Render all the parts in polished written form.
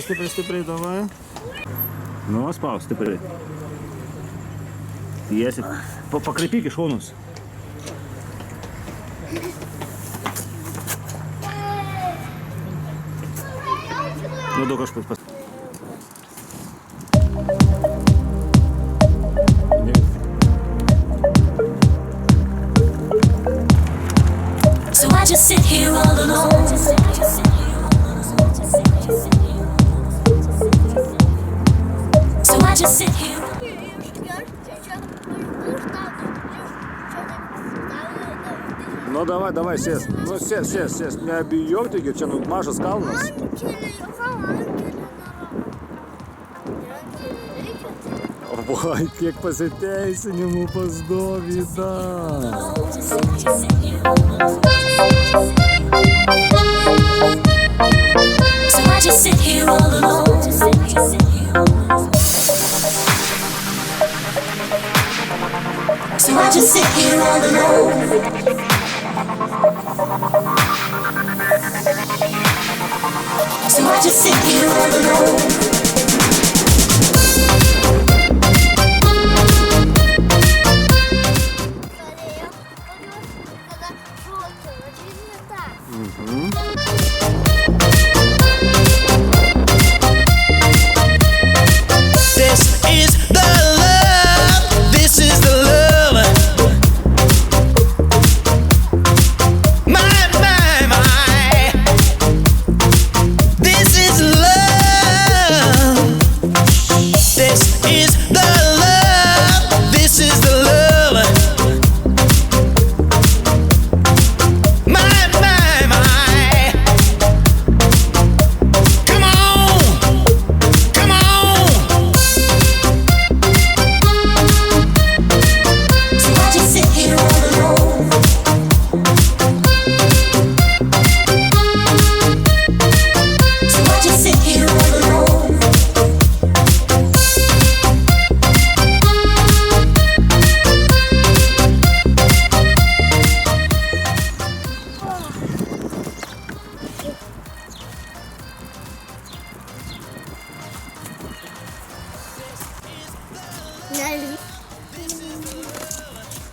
stipriai, davai. Nu, spaus, stipriai. Tiesi. Pakreipyk į šonus. Nu, daug kažkas pas... So I just sit here all alone. So I just sit here. Nu, davai, sėsk. Nu, sėsk. Nebijok, taigi, čia mažas kalnas. Oi, kiek pasiteisinimų pas Dovydą. So I just sit here all alone. So I just sit here all alone. So I just sit here all alone.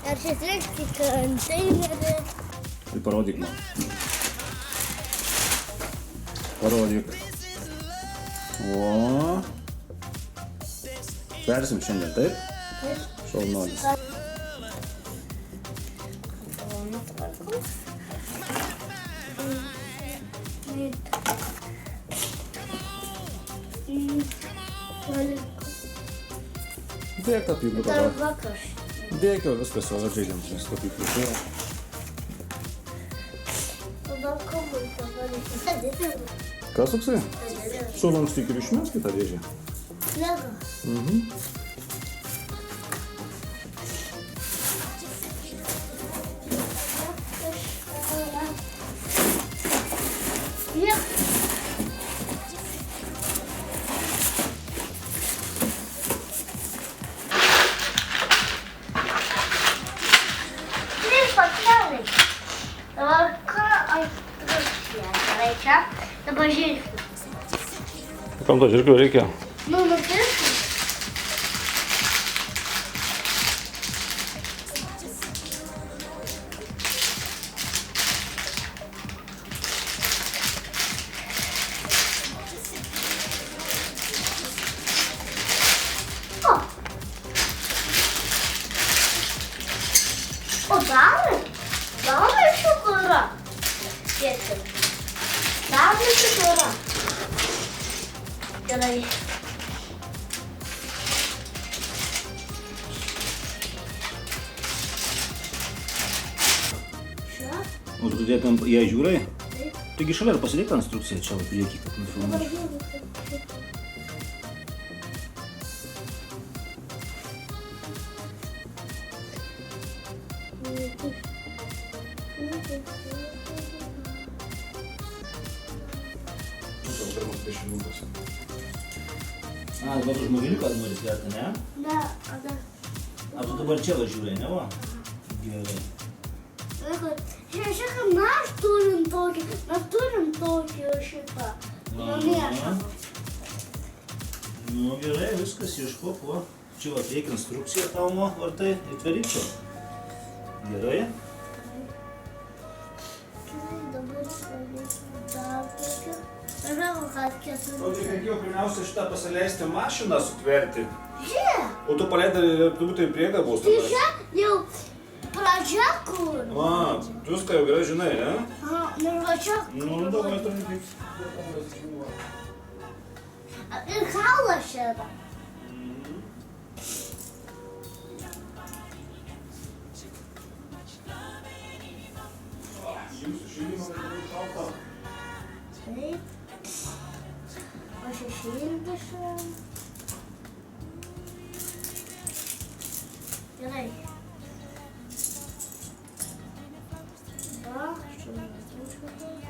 Ar šis reikia konteinerį? Tai parodyk man. Parodyk. O. Persim šiandien, taip? Taip. Šaunuolis. Dėk tą pygų dabar. Dar vakar. Dėk jau viskas, o žaidžiam čia su pygų. Tada kovai padaryti. Kas toksai? Sulankstyk ir išmesk kitą dėžę. Lego. Dabar ką reikia? Dabar žirklių. Kam to žirklių reikia? Nu, nupirkti. O dar šokora. Dėkit. Dar šokora. Gerai. Šią? O tu dėtum ją žiūrai? Taip. Taigi šalia ir pasidėk tą instrukciją čia priekį, kad nufilmuoji. A, dabar tu žmogiliuką nori sverti, ne? Ne, ada. A tu dabar čia važiuoji, ne va? Gerai. Žiūrėk, mes turim tokį šitą. Mėšą. Nu gerai, viskas, ieškok, va. Čia va, reikia instrukciją tau, vartai, atveryčiau. Gerai? Dabar pradėsiu dar tokio. Žiūrėjau, kad O keturi. tai reikėjo pirmiausia šitą pasileisti mašiną sutverti. Žiūrėk, O tu paleidai, turbūt tai priega bus tai tada. čia jau pradžia kur. A, tu viską jau gerai žinai, ne? Aha, nu va čia. Nu, davai, tu kaip. Ir kaulas čia yra. Jūsų šildymas labai šalta. Taip. O šešėldyšam. Gerai. Va, čia netrūksta.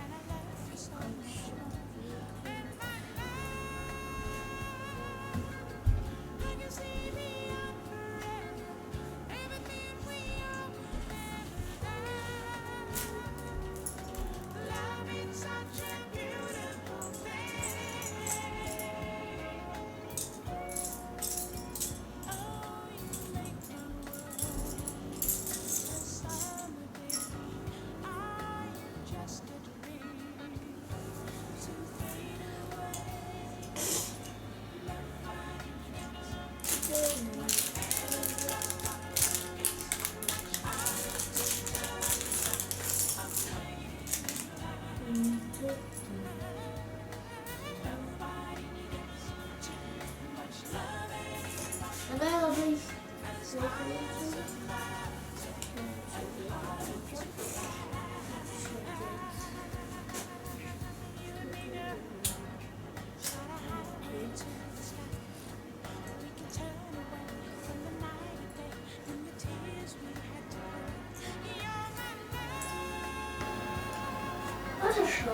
Давай labai Хорошо.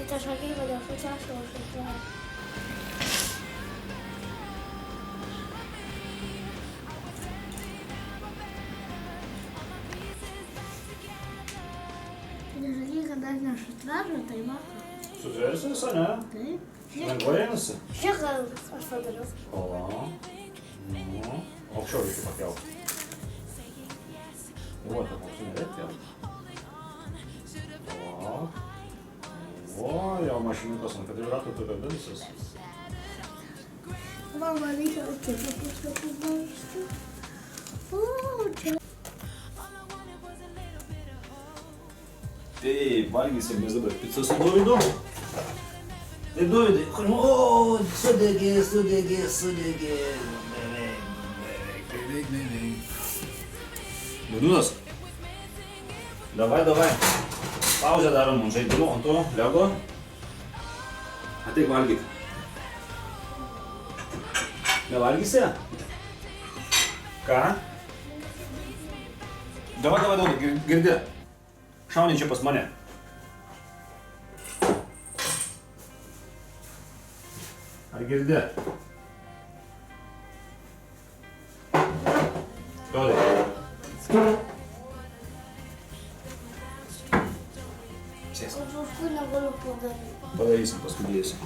te sakai, kad aš atsiprašau, aš atsiprašau. Nežinai, kad aš nešatvežu, tai mako. Sutversi visą, ne? Taip. Lengvai einasi. Žiūrėk, ką aš padariau. O. Nu. Aukščiau reikia pakelt. O, tą aukščiau nereikia. O, jau mašinikas ant 4 ratų turi kabinsis. Mama, reikia kitą puslapį paaiškinti. O, čia. Taip, valgysim mes dabar pizzą su Dovydu. Tai Dovydai, o, sudegė. Beveik. Liūdūnas. Davai. Pauzę darom mums žaidimo ant to lego. Ateik valgyk. Nevalgysi? Ką? Davai, girdi. Šauni čia pas mane. Ar girdi? Dovydai. Sėsk. Aš už negaliu padaryti. Padarysim, paskui dėsim.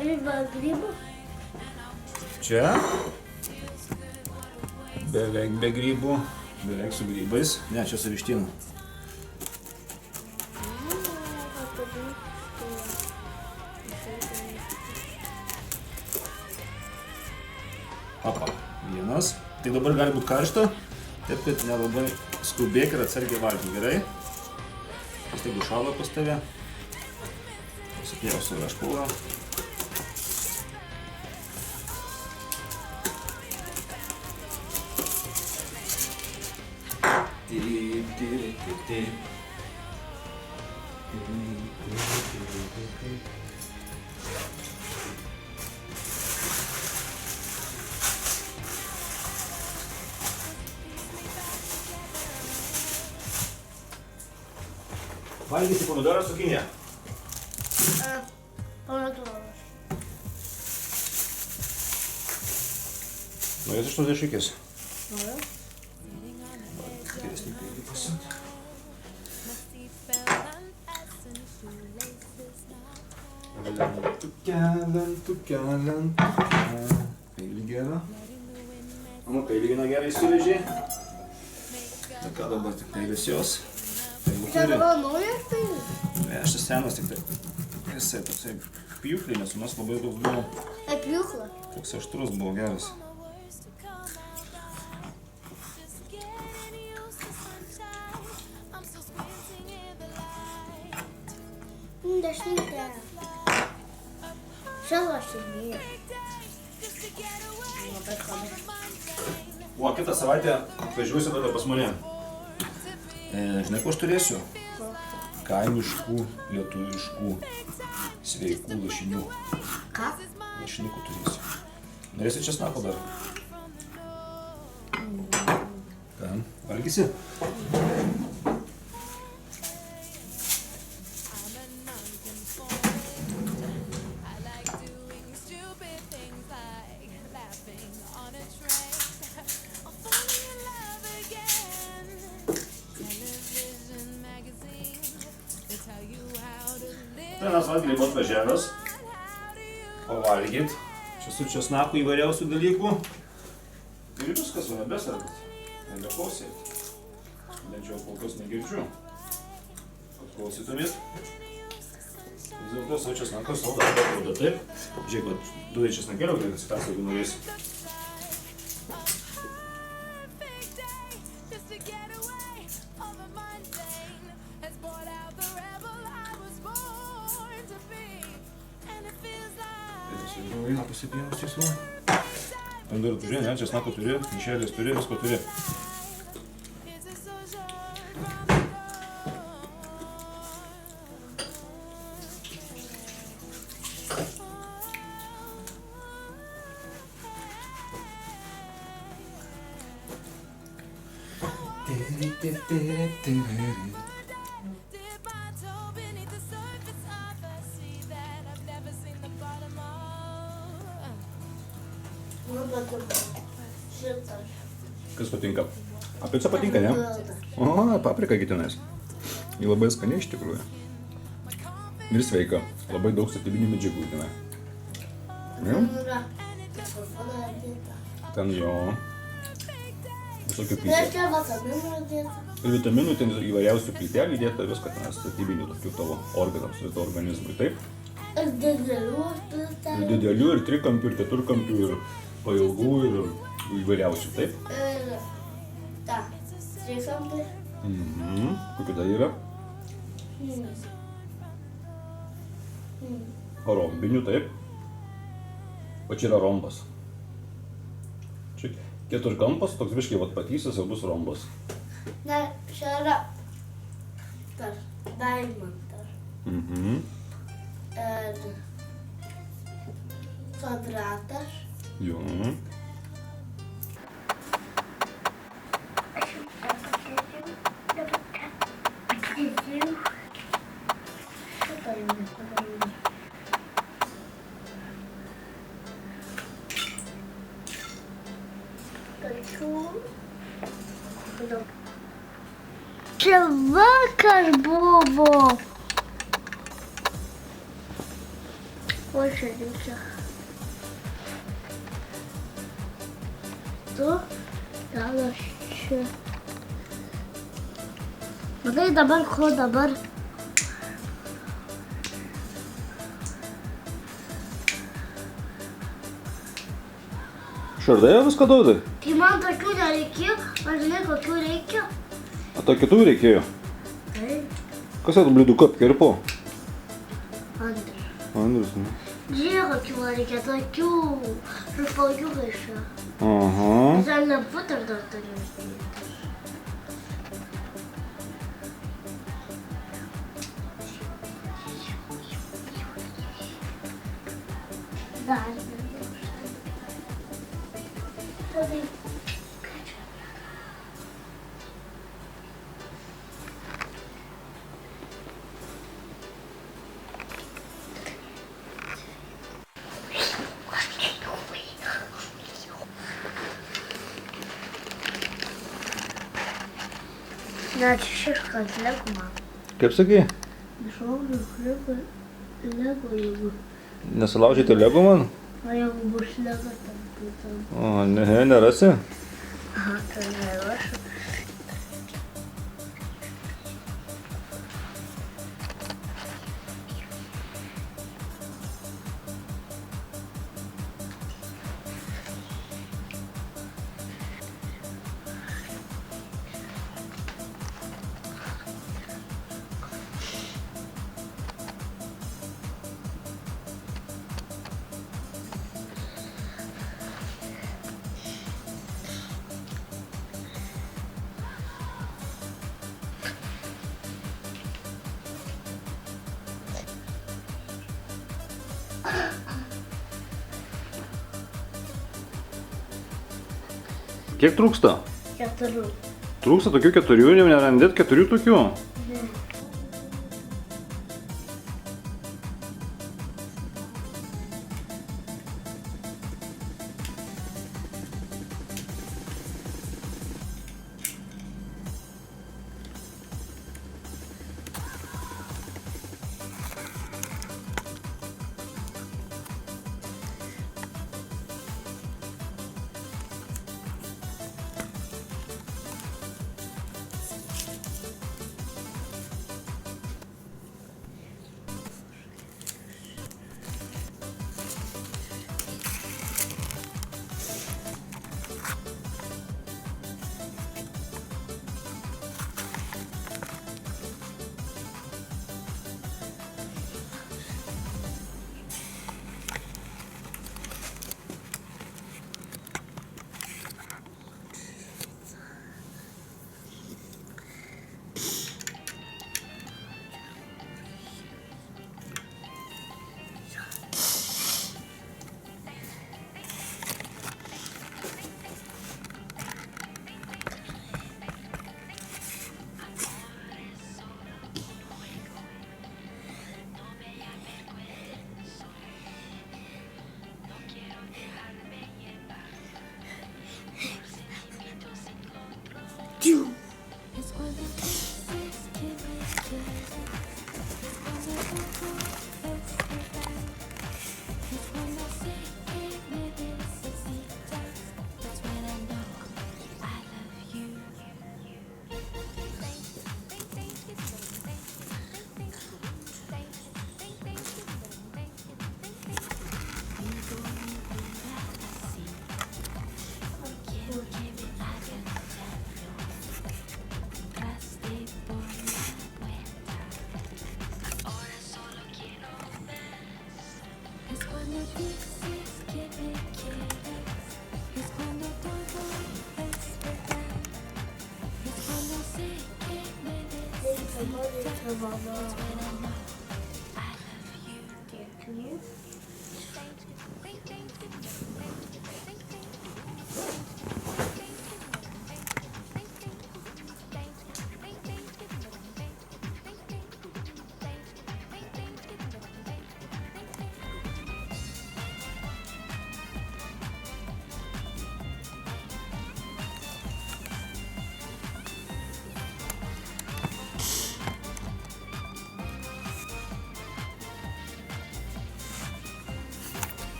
Ar be grybų? Čia. Beveik be grybų. Beveik su grybais. Ne, čia su vištiena. Apa, vienas. Tai dabar gali būti karšta, taip kad nelabai skubėk ir atsargiai valgyk, gerai? Vis tiek bus šalta pas tave. Pasipjausiu aš pūrą. Valgysi pomidorą su kinė. Pomidoras. Norėsi 8 dešikės? Noriu. Geresnį peilį pasiimt. Lentuke. Peilį gerą. Mama peilį vieną gerą įsivežė. Na ką dabar tik peilis jos. Peilį Čia turi. dabar naujas peilis? Ne, šis senas tik tai. Jisai toksai pjūklinis, nes labai daug buvo. Apjūkla. Toks aštrus buvo geras. Dešimtė. Šalašinė. Labai skanu. O, kitą savaitę atvažiuosi tada pas mane. Žinai, ko aš turėsiu? Kaimiškų, lietuviškų, sveikų lašinių. Ką? Lašinukų turėsiu. Norėsi česnako dar? Ką? Valgysi? Vienas valgyti buvo atvažiavęs, pavalgyt, čia su česnaku įvairiausių dalykų. Ir viskas, o nebesargat, nebeklausėt. Bent jau kol kas negirdžiu, kad klausytumėt. Vis dėlto savo česnaką savo darbą atrodo taip. Žiūrėk, vat, duodai česnakėlio, galėt atsikas, jeigu norėsi. Vyną pasipjaustysiu. Pomidorų turi, ne? Česnako turi, mišelės turi, visko turi. Man patiko šitas. Kas patinka? A pica patinka, ne? O, paprika gitinais. Ji labai skani iš tikrųjų. Ir sveika. Labai daug statybinių medžiagų tenai. Ten yra sulfono dėta. Ten jo. Visokių Ir plytelių. čia vitaminų dėta. Ir vitaminų ten įvairiausių plytelių įdėta, viską ten statybinių tokių tavo organams, viso organizmui, taip? Ir didelių Ir plytelių. didelių, ir trikampių, ir keturkampių, ir pailgų, ir įvairiausių, taip? Ir ta, trikampį. Mhm. Kokių dar yra? Rombinių, taip? O čia yra rombas. Čia keturkampas, toks biškai vat patysas ir bus rombas. Ne, čia yra tas daimantas. Mhm. Ir kvadratas. Jo. Šitą jau nepadarau. Čia vakar buvo. O čia reikia. Tu, gal aš čia. Matai dabar, ko dabar? Šardai viską duodai? Tai man tokių nereikėjo, man žinai, kokių reikia. O to kitų reikėjo? Taip, Kas это блюдо kirpo? Andrius. Andrius, ne? Žiūrėk, kokių man reikia, tokių su spaudiukais. Aha. Ten nebūtų ir dar turiu uždėti. Dar nebūtų. Net šeškas lego man. Kaip sakai? Šauliu lego jeigu. Nesulaužyti lego man? O jeigu bus lego, tam būtų. O, ne, nerasi? Aha, tai nerašu. Kiek trūksta? 4. Trūksta tokių 4, jau nerandėt 4 tokių?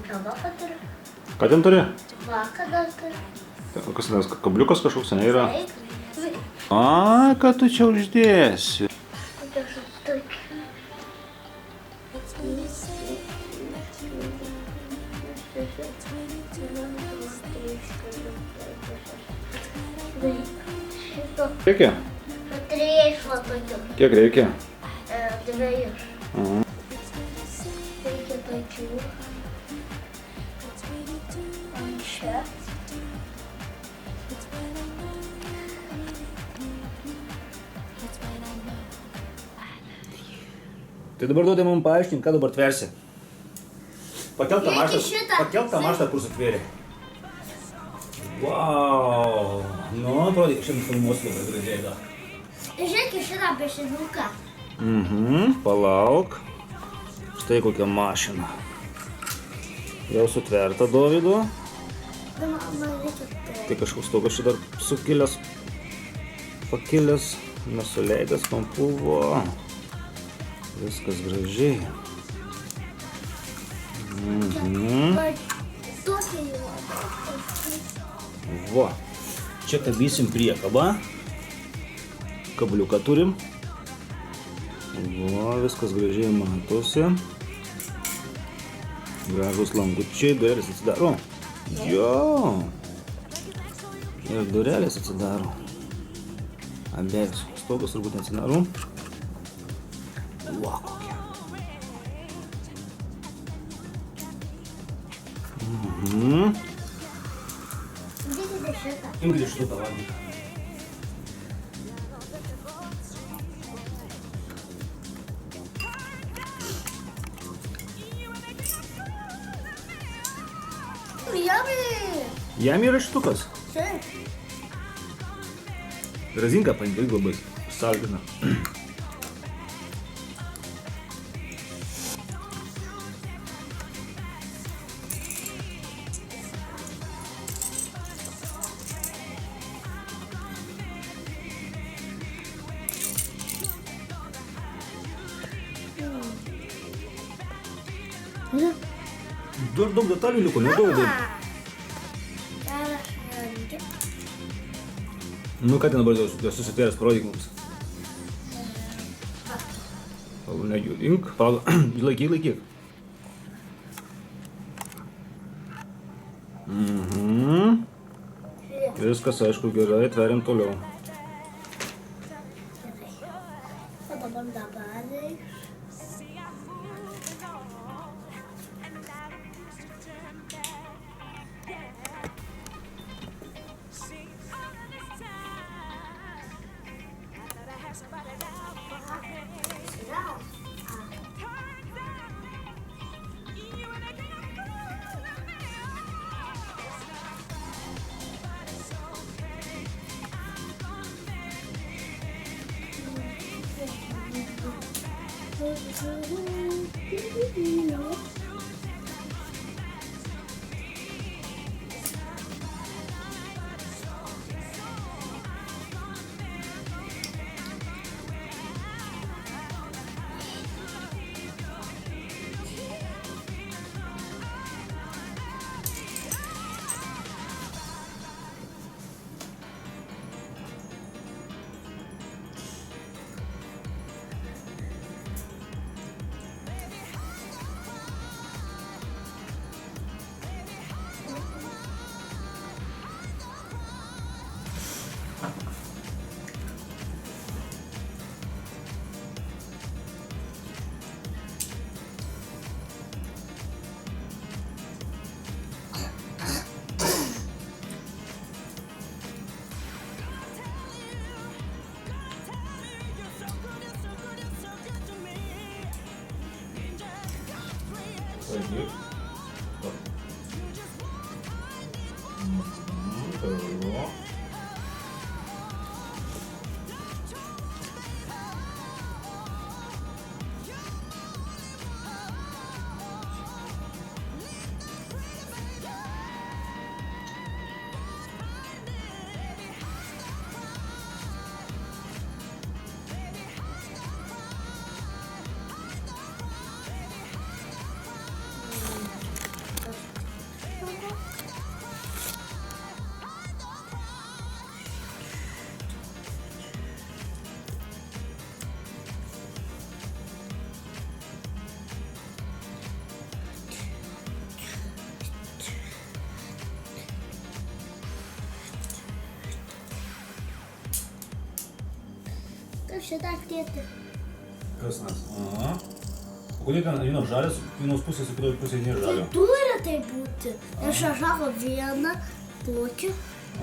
Tabaką turiu. Ką ten turi? Vakadą turiu. Kas ten, kabliukas kažkoks, ne yra? Taip. A, ką tu čia uždėsi? Reikia? Turėjai tokių. Kiek reikia? Dviejus. Mhm. Reikia tokių. Ant čia. Tai dabar duodai mums paaiškinti, ką dabar tversi. Pakelk tą Reikia maštą, šitą. pakelk tą maštą, kur sutvėrė. Vau! Nu, atrodyk, šiandien filmuosiu labai gražiai dar. Žiūrėk į šitą piešinuką. Palauk. Štai kokia mašina. Jau sutverta Dovydo. Man reikia tai. Tai kažkoks tokas čia dar sukilęs, pakilęs, nesuleidęs kampų. Va. Viskas gražiai. Tokia jau. Va. Čia kabysim priekabą. Kabliuką turim. Va, viskas gražiai matosi. Gražus langučiai, durelės atsidaro. Jo. Ir durelės atsidaro. Abejus. Stogas turbūt atsidaro. Va, kokia. Dėkite šitą. Imkite šitą valgyti. Yummy. Jam yra šitukas. Taip. Razinką paimti labai saldina. Dar daug detalių liko, nedaug. Nu ką ten dabar jau susitvėręs, parodyk mums. Nejudink, laikyk. Viskas aišku gerai, tveriam toliau. O dabar reiks. Пойдет. Хорошо. Kaip šitą tėti? Kas nas? Aha. O kodėl ten vienos žalias, vienos pusės, o kodėl pusėje nėra žalio? Turi tai būti. Aš žavo vieną plokį.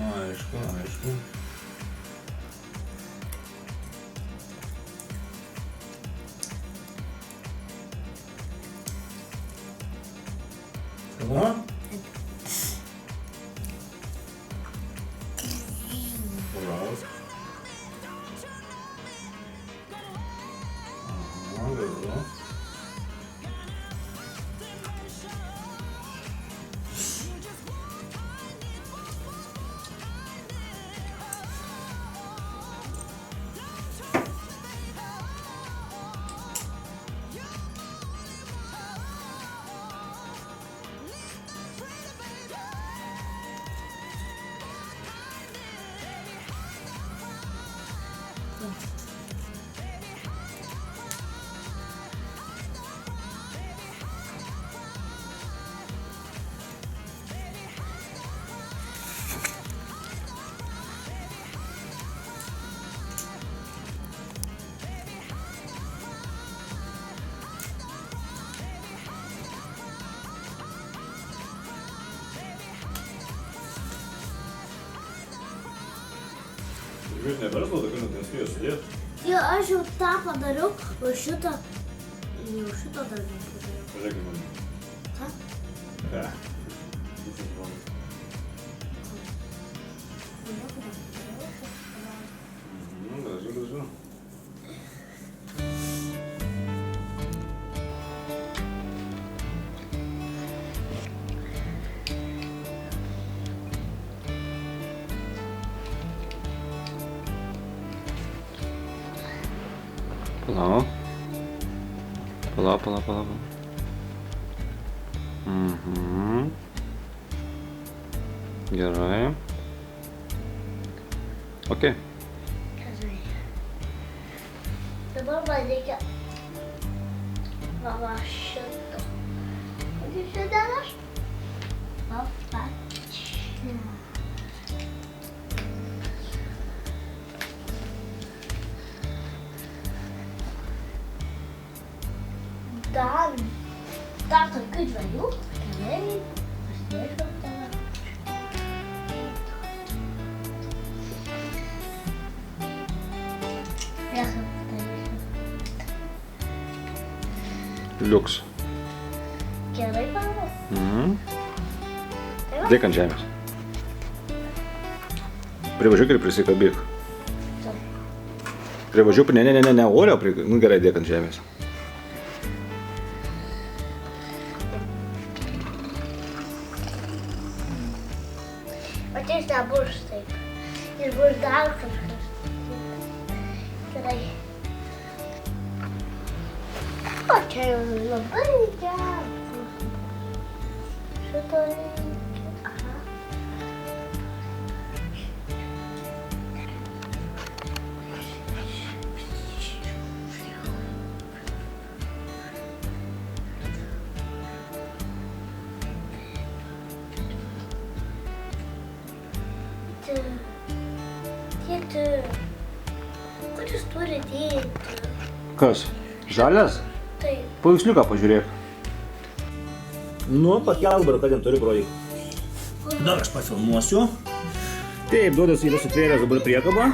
Aišku, aišku. Skanu? Palauk. Aha, gerai. Žiūrėt, neverslo, tokia net nespėjo sudėti. Jo, aš jau tą padariau, o šitą... Jau šitą dar nepadariau. Pažiūrėkit man. Ką? Ja. Gražu, gražu. Palauk. Palauk. Mhm. Gerai. Ok. Dabar man reikia... Va šito. Kaip šitą aš? Va čia. Dar tokių dviejų. Gerai. Pasidėčiau tave. Liuks. Gerai padarau. Mhm. Dėk ant žemės. Privažiuok ir prisikabėk. Privažiuok, ne, ore, nu gerai, dėk ant žemės. Čia nebus taip. Ir bus dar kažkas. Gerai. O čia jau labai geras. Šito reikia. Aha. Tėti, kur jis turi dėti? Kas? Žalias? Taip. Paveiksliuką pažiūrėk. Nu, pakelk, dabar, kad jam turi broliai. Dar aš pafilmuosiu. Taip, duodas yra sutvėręs dabar priekabą.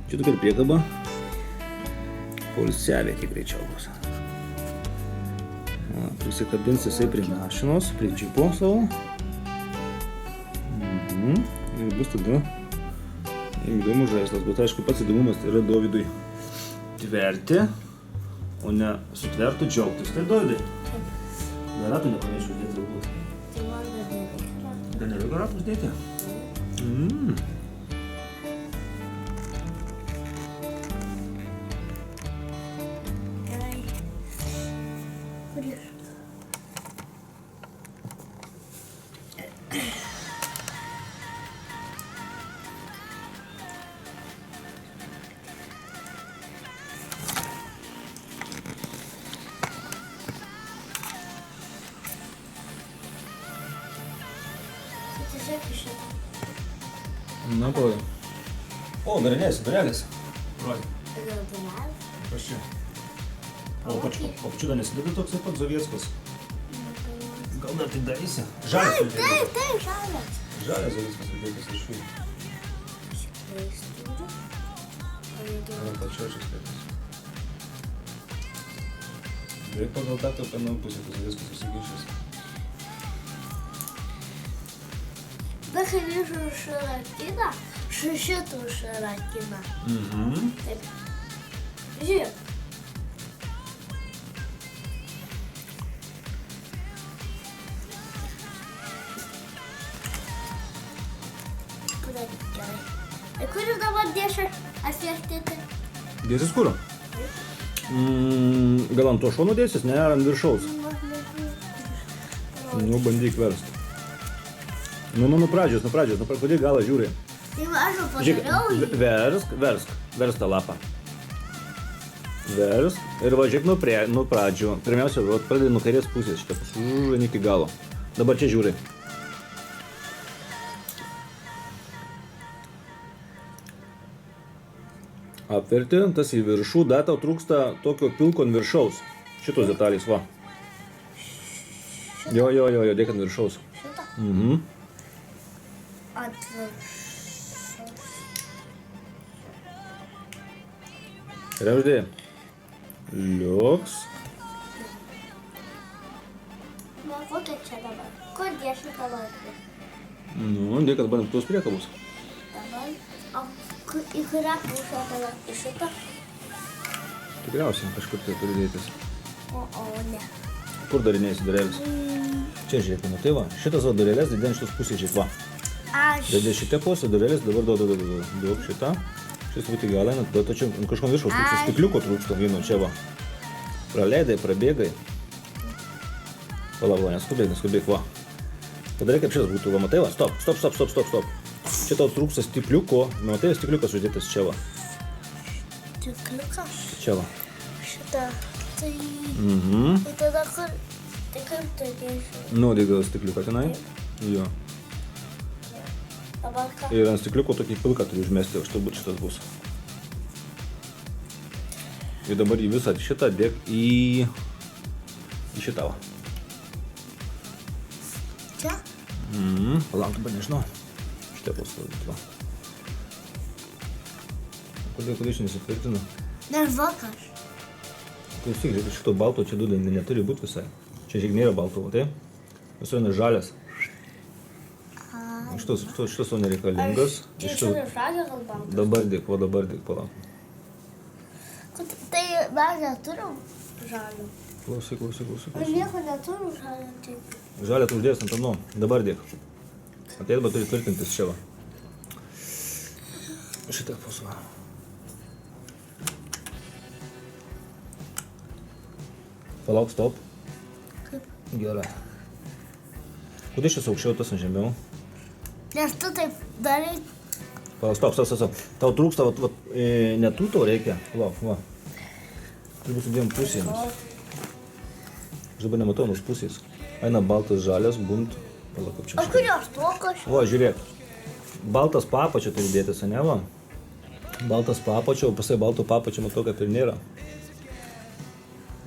Čia tokia ir priekaba. Poilsiavė kiek greičiau bus. Prisikabins jisai prie mašinos, prie džipo savo. Ir bus tada įdomus žaislas, bet aišku pats įdomumas tai yra Dovydui tverti, o ne sutvertų džiaugtis. Tai Dovydai, garatų nepanešiu uždėti galbūt. Tai man dar Dar nėra garatų uždėti? gerai. Kur jis? Tiesiog iš šito. Na, parodė. O, darinėsi, darelės. Parodė. Gal durelis? Prašau. O pačiu dar nesideda toksai pat Zovieckas. Gal dar tik darysi? Žalias uždėtas. Taip, žalias. Žalias Zovieckas uždėtas iš jų. Jis turi. Ant pačios uždėtas. Beveik pagal tą vieną pusę, tas Zovieckas įsiginčys. Bet kai vyžu šarakiną, šitų šarakiną. Taip. Žiūrėk. Padaryk gerai. Ir kur jūs dabar dėši atvertėte? Dėsis kur? Gal ant to šono dėsis, ne, ar ant viršaus? Nu, bandyk verst. Nu, pradžios, kodėl galą žiūri? Tai va, aš jau Žiūrėk, padariau jį. versk tą lapą. Versk ir važiuok nuo pradžių. Pirmiausia, pradedi nuo kairės pusės šitą pusę, iki galo. Dabar čia žiūri. Apverti, tas į viršų, dar tau trūksta tokio pilko ant viršaus. Šitos detalės, va. Jo, dėk ant viršaus. Šitą? Atviršus. Remždė. Liuks. Na, kokia čia dabar? Kur dėši dabar? Nu, dėk dabar ant tos priekabos. Dabar. O į kurią pusę tada? Į šitą? Tikriausiai kažkur tai turi dėtis. O ne. Kur darinėsi darėlis? Čia žiūrėk, nu tai va. Šitas va darėlės didėn šitos pusės šiaip va. Aš. Dėdė šitie pusė darėlės, dabar duok šitą. Šis būti galą, tačiau kažkam viršaus trūksta, stikliuko trūksta vieno čia va. Praleidai, prabėgai. Palauk, neskubėk, va. Padarai kaip šis būtų, va, matai va, stop. Čia tau trūksta stikliuko, matai stikliukas uždėtas čia va. Stikliukas? Čia va. Šitą. Tai... Tai tada kur... Tai kaip tai dėši? Nu, dėk stikliuką tenai. Jo. Dabar ką? Ir ant stikliuko tokį pilką turi užmesti, o turbūt šitas bus. Ir dabar į visą šitą dėk į šitą va. Čia? Palauk, dabar nežinau. Šitie bus va. Kodėl čia nesitvirtina? Nes vakar. Klausyk, žiūrėk, šito balto čia dūda neturi būti visai. Čia žiūrėk nėra balto, tai? Visai žalias. Šitas o nereikalingas. Čia yra žalio gal baltas? Dabar dėk, palauk. Tai mes neturim žalio. Klausyk. Aš nieko neturiu žalio, tai... Žalę tu uždės ant ano, dabar dėk. Tai dabar turi tvirtintis čia va. Šitą pusę. Palauk, stop. Kaip? Gerai. Kodėl šis aukščiau, tas žemiau? Nes tu taip darai. Palauk, stop. Tau trūksta, ne tų tau reikia. Palauk, va. Turi būti su dviem pusėmis. Aš dabar nematau nors pusės. Eina baltas, žalias, bunt. Palauk, kaip čia. Aš kurios tokios? Va, žiūrėk. Baltas papačio turi dėtis, ne va? Baltas papačio, o pasai balto papačio matau, kaip ir nėra.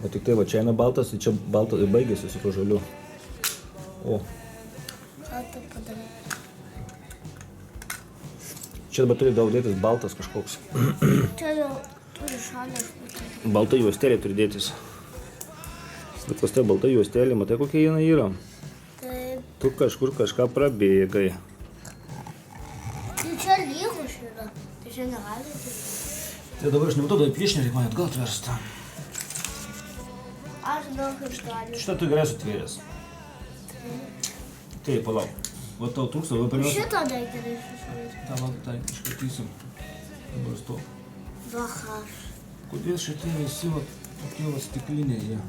O tik tai va, čia eina baltas, čia baltas ir baigėsi su tuo žaliu. O, Ką tu padarai? čia dabar turi daug dėtis baltas kažkoks. Čia jau turi šalės. Balta juostelė turi dėtis. Slapasta balta juostelė, matai kokia jinai yra? Taip. Tu kažkur kažką prabėgai. Tai čia lygus yra. Tai čia negali būti. Tai dabar aš nematau, dar piešinį reikia man atgal atversti. Aš daug kaip gali. Šitą tu gerai sutvėręs. Tai, palauk. Va tau trūksta, va pirmiausia. Šitą dar gerai sušalės. Tai iškartysim. Dabar stop. Dahaš. Kodėl šitie visi va tokie va stikliniai jie?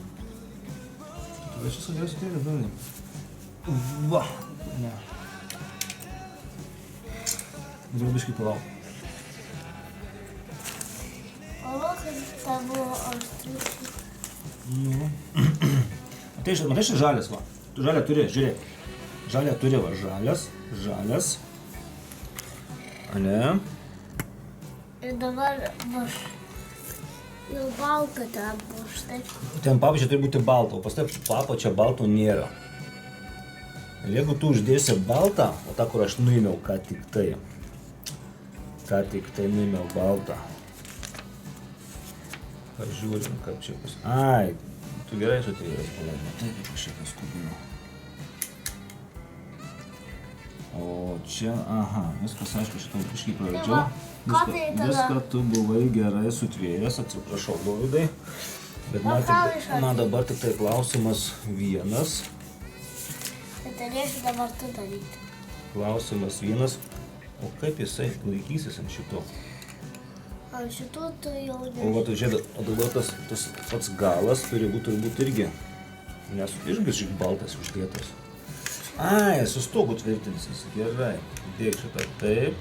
Tu šis gerai sutvėręs, dar ne? Va. Ne. Dabar biškai palauk. O, kad ta buvo aštriučiai. Nu. Matai šis žalias, va. Tu žalią turi, žiūrėk. Žalią turi, va, žalias. Ane? Ir dabar bus jau balta ten bus, taip. Ten papačia turi būti balta, o pas taip papačia balto nėra. Ir jeigu tu uždėsi baltą, o tą, kur aš nuėmiau ką tik tai nuėmiau baltą. Pažiūrim, kaip čia bus. Ai, tu gerai sutvėręs, palauk, matai, kaip aš šitą skubinu. O čia, aha, viskas aišku, šitą biškai pravedžiau. Ką tai tada? Viską tu buvai gerai sutvėręs, atsiprašau, Dovydai. Bet man dabar tik tai klausimas vienas. Tai turėsiu dabar tu daryti. Klausimas vienas. O kaip jisai laikysis ant šito? Ant šitų tu jau O va, tu žiūrėk, o dabar tas pats galas turi būti irgi. Nes irgi šiek baltas uždėtas. Ai, su stogu tvirtinsis. Gerai. Dėk šitą taip.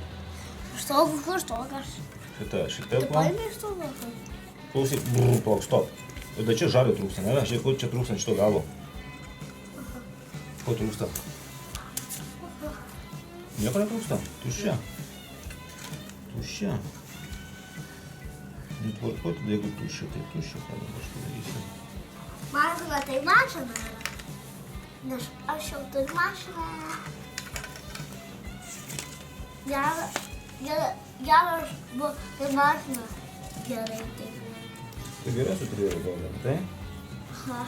Stogu kur stogas? Šitą Tu va. paėmė stogą? Klausyk, palauk, stop. Ir da čia žalio trūksta, ne? Žiūrėk, kur čia trūksta ant šito galo. Ko trūksta? Nieko netrūksta. Tuščia. Netvarkoj, tada jeigu tuščia, tai tuščia, ką dabar aš padarysiu. Mašina, tai mašina yra. Nes aš jau turiu mašiną. Geras buvo ir mašina. Gerai, taip. Tai gerai sutvėrė galę, tai? Aha,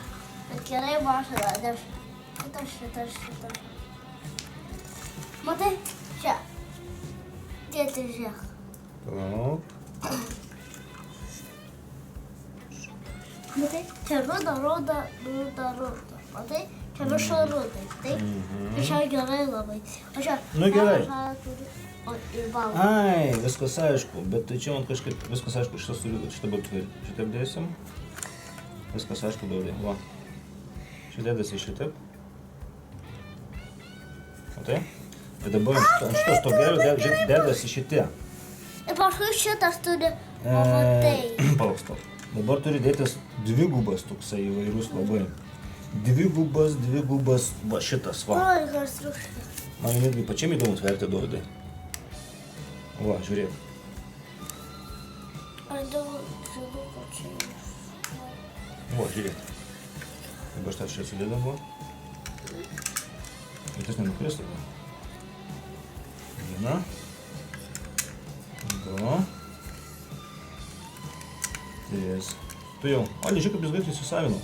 bet gerai mašina, nes šitą. Matai, čia. Tėti, žiūrėk. Palauk. Matai, čia ruda. Matai, čia ruša rudai, taip? Ir čia gerai labai. O čia Nu, gerai. žalią turi, o ir baltą. Ai, viskas aišku, bet tai čia man kažkaip, viskas aišku, šitas turi, šitą būt tvirti. Šitaip dėsim. Viskas aišku, Dovydai, va. Šitą dėsi šitaip. Matai? Ir dabar ant šito stogelio dėdasi šitie. Ir paskui šitas turi, o matai. Palauk, stop. Dabar turi dėtis dvigubas toksai įvairus labai. Dvigubas, va šitas, va. Oi, kas trūksta. Man netgi pačiam įdomu tverti, Dovydai. Va, žiūrėk. Aš daug žinau, kad čia yra. Va, žiūrėk. Dabar šitą čia sudėdam, va. Ir tas nenukris tada. Viena. Du. Trys. Tu jau. O, nežiūrėk, kaip jis greitai įsisavino.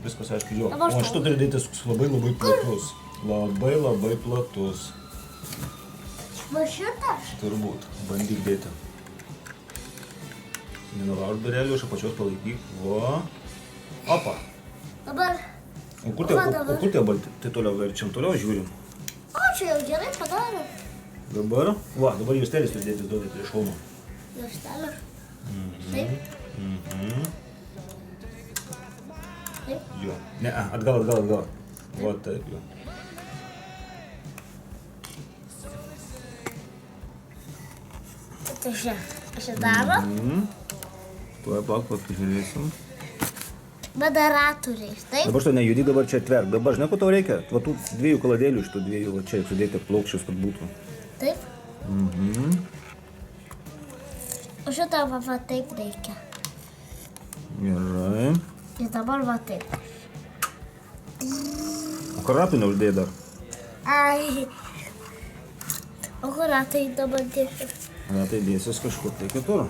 Viskas aišku jo. O ant šito turi dėtis labai platus. Labai platus. Va šitas? Turbūt. Bandyk dėti. Nenulauž durelių, iš apačios palaikyk. Va. Opa. Dabar. O kur tie balti? Tai toliau verčiam, toliau žiūrim. O, čia jau gerai padarė. Dabar, va, dabar juostelės pridėti duodai prie šalmo. Juostelė. Taip. Taip. Jo. Ne, atgal. Va, taip, jo. Tai čia. Aš daro. Tuoj pažiūrėsim. Moderatoriais, taip? Dabar šito nejudi, dabar čia atverk. Dabar, žinai, ko tau reikia? Va tų dviejų kaladėlių, šitų dviejų, va čia sudėti plokščius, kad būtų. Taip. O šitą va taip reikia. Gerai. Ir dabar va taip. O ką ratų neuždėjai dar? Ai. O kur ratai dabar dėsiu? Ratai dėsis kažkur tai kitur.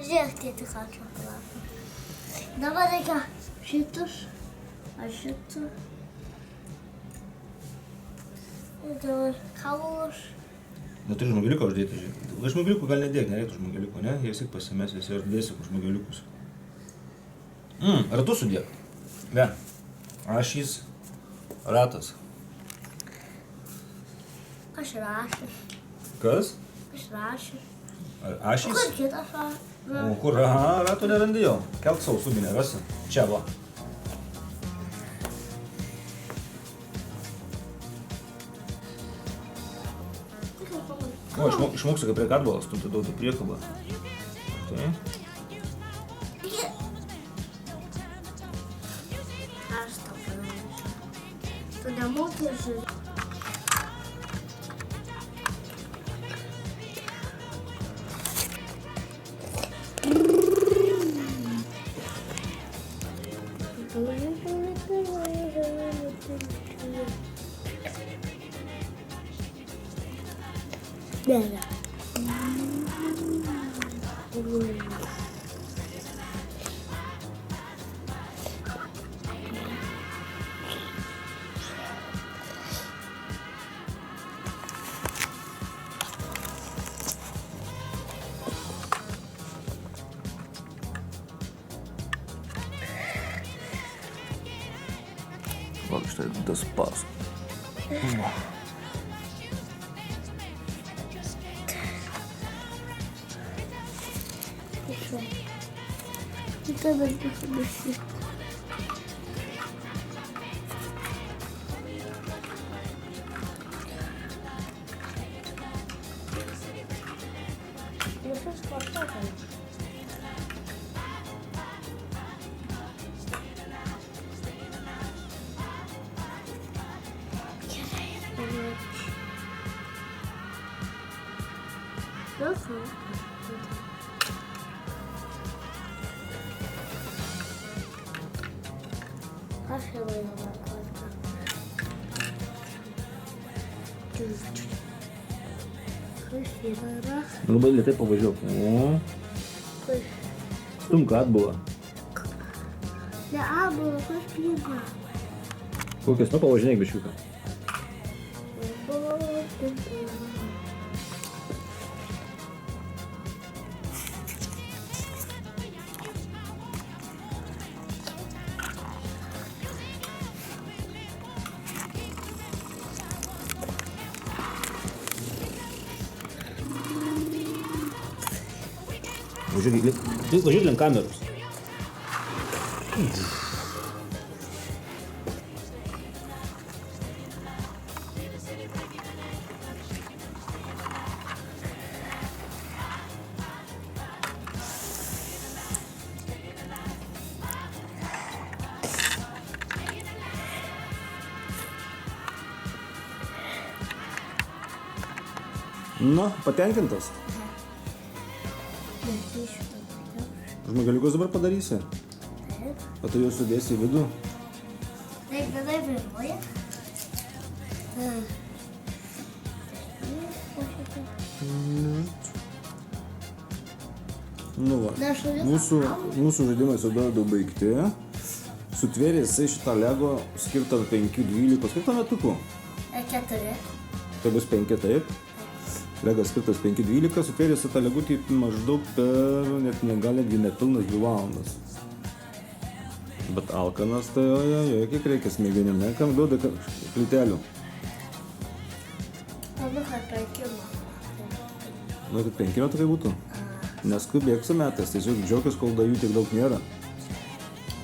Žiūrėk, tėti, ką čia ratai. Dabar reikia šitus. Ar šitų. Ir dabar kaulus. Neturi žmogeliuką uždėti, žiūrėk. Žmogeliukų gal nedėk, nereiktų žmogeliukų, ne? Jie vis tik pasimės, visi ir dėsi žmogeliukus. Ratus sudėk. Ne. Ašys. Ratas. Aš rašau. Kas? Aš rašau. Ar O ašys? kur kitas rašau? O kur? Aha, ratų nerandi jau. Kelk savo subinę, rasi. Čia va. O, išmoksiu, kaip prie karbalas, tu duodi priekabą. Tai. Aš tau padarysiu. Tu nemoki žiūrėti. Ne. Va, štai tas pas. Это будет Labai lėtai pavažiuok. O. Stumk atbulą. Ne atbulą, kas plyga. Kokias, nu pavažinėk biškiuką. Važiuok link kameros. Na, patenkintas? Žmogeliukus dabar padarysi? Taip. O tu juos sudėsi į vidų? Taip, tada vėluoja. Nu va, mūsų žaidimai sudado baigti. Sutvėrė jisai šitą Lego skirtą 5-12, skirtą metukų. 4. Tai bus 5, taip. Lego skirtas 5-12, sutvėrė jisai tą legutį maždaug per, gal netgi nepilnas 2 valandas. Bet alkanas tai jo, kiek reikia smegenim, ne? Kam duoda plytelių? Labiau kaip 5 Nu, kad 5 metų tai būtų. Neskubėk su metais, tiesiog džiaukis, kol dar jų tiek daug nėra.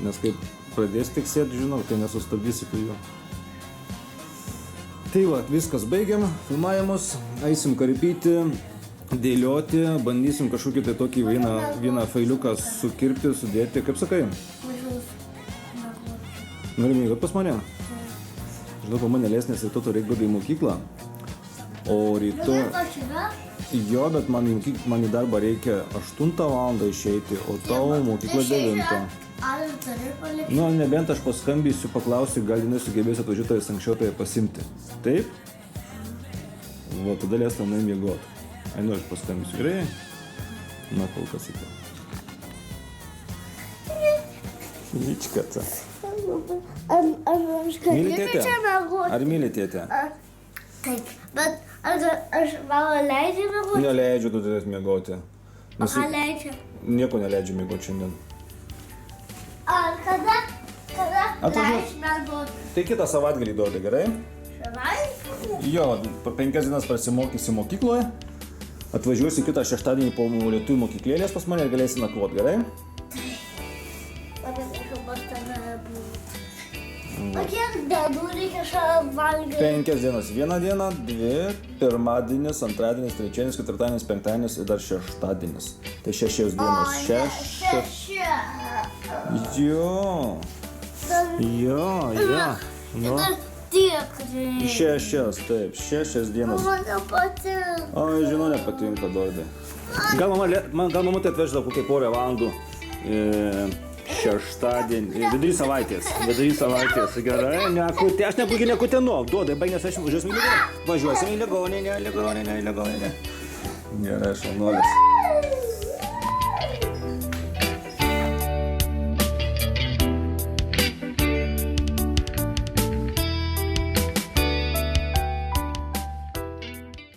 Nes kaip pradės tik sėti, žinau, tai nesustabdysi prie jų. Tai va, viskas baigiam, filmavimus, eisim karpyti, dėlioti, bandysim kažkokį tai tokį vieną failiuką sukirpti, sudėti, kaip sakai? Nori mėgot pas mane? Žinau, po mane lėsnės ryto to reikia į mokyklą, o ryto... Jo, bet man į darbą reikia 8 valandą išeiti, o tau mokykla 9. Ar turi palikti? Nu, nebent aš paskambinsiu, paklausiu, gal jinai sugebės atvažiuoti anksčiau tai pasimti. Taip? Va, tada lės tam mėgot. Einu, aš paskambinsiu. Gerai? Na, kol kas įtė. Vyčka ta. Myli tėtę? Ar myli tėtę? Taip, bet aš mano leidžiu mėgoti? Neleidžiu tu turės mėgoti. O ką leidžia? Nieko neleidžiu mėgoti šiandien. Ar kada Atvažiuok. leidži mėgoti? Tai kitą savaitgalį duoda, gerai? Šiandien? Jo, po 5 dienas prasimokysi mokykloje. Atvažiuosi kitą šeštadienį po lietuvių mokyklėlės pas mane ir galėsi nakvot, gerai? Labai kažkaip tame būtų. O kiek dienų reikia šiandien valgyti? 5 dienas. 1 diena, 2, pirmadienis, antradienis, trečiadienis, ketvirtadienis, penktadienis ir dar šeštadienis. Tai 6 dienos. 6. Jo. Nu. Ir tiek reikia. 6, taip, 6 dienas. Man nepatinka. O, žinau, nepatinka, Dordai. Gal mama tai atveždavo kokiai porą valandų šeštadienį, vidury savaitės, gerai, aš nekutenu, Dordai, baigęs aš važiuosim į ligoninę. Važiuosim į ligoninę. Gerai, šaunuolis.